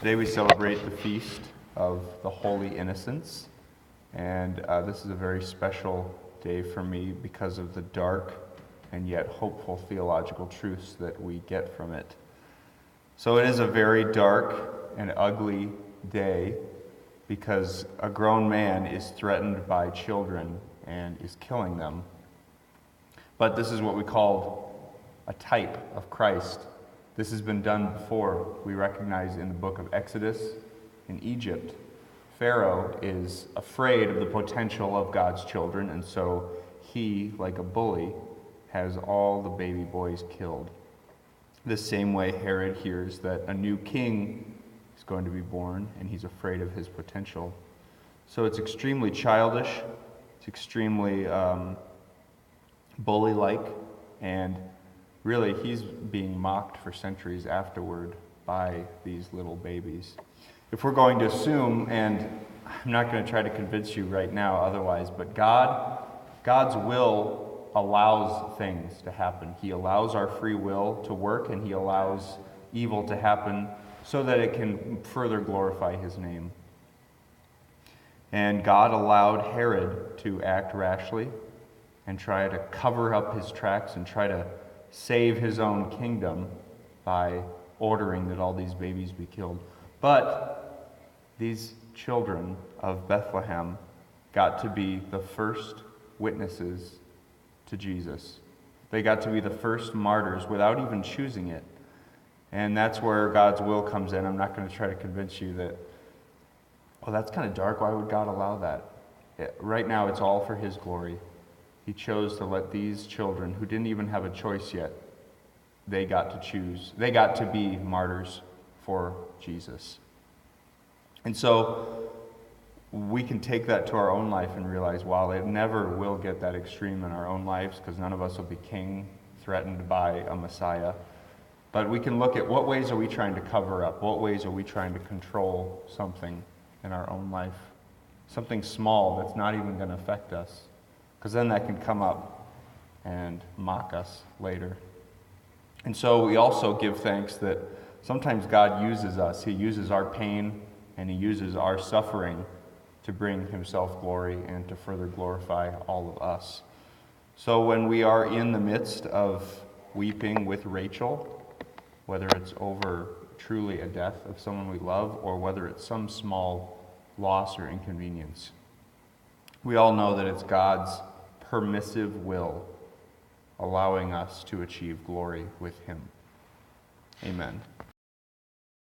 Today we celebrate the feast of the Holy Innocents, and this is a very special day for me because of the dark and yet hopeful theological truths that we get from it. So it is a very dark and ugly day because a grown man is threatened by children and is killing them. But this is what we call a type of Christ. This has been done before. We recognize in the book of Exodus in Egypt, Pharaoh is afraid of the potential of God's children, and so he, like a bully, has all the baby boys killed. The same way Herod hears that a new king is going to be born, and he's afraid of his potential. So it's extremely childish, it's extremely bully-like, and really he's being mocked for centuries afterward by these little babies. If we're going to assume, and I'm not going to try to convince you right now otherwise, but God's will allows things to happen. He allows our free will to work, and he allows evil to happen so that it can further glorify his name. And God allowed Herod to act rashly and try to cover up his tracks and try to save his own kingdom by ordering that all these babies be killed. But these children of Bethlehem got to be the first witnesses to Jesus. They got to be the first martyrs without even choosing it. And that's where God's will comes in. I'm not going to try to convince you that, well, that's kind of dark. Why would God allow that? Right now, it's all for his glory. He chose to let these children, who didn't even have a choice yet, they got to choose. They got to be martyrs for Jesus. And so we can take that to our own life and realize, wow, it never will get that extreme in our own lives because none of us will be king threatened by a Messiah. But we can look at what ways are we trying to cover up? What ways are we trying to control something in our own life? Something small that's not even going to affect us. Because then that can come up and mock us later. And so we also give thanks that sometimes God uses us. He uses our pain and he uses our suffering to bring himself glory and to further glorify all of us. So when we are in the midst of weeping with Rachel, whether it's over truly a death of someone we love or whether it's some small loss or inconvenience, we all know that it's God's permissive will allowing us to achieve glory with him. Amen.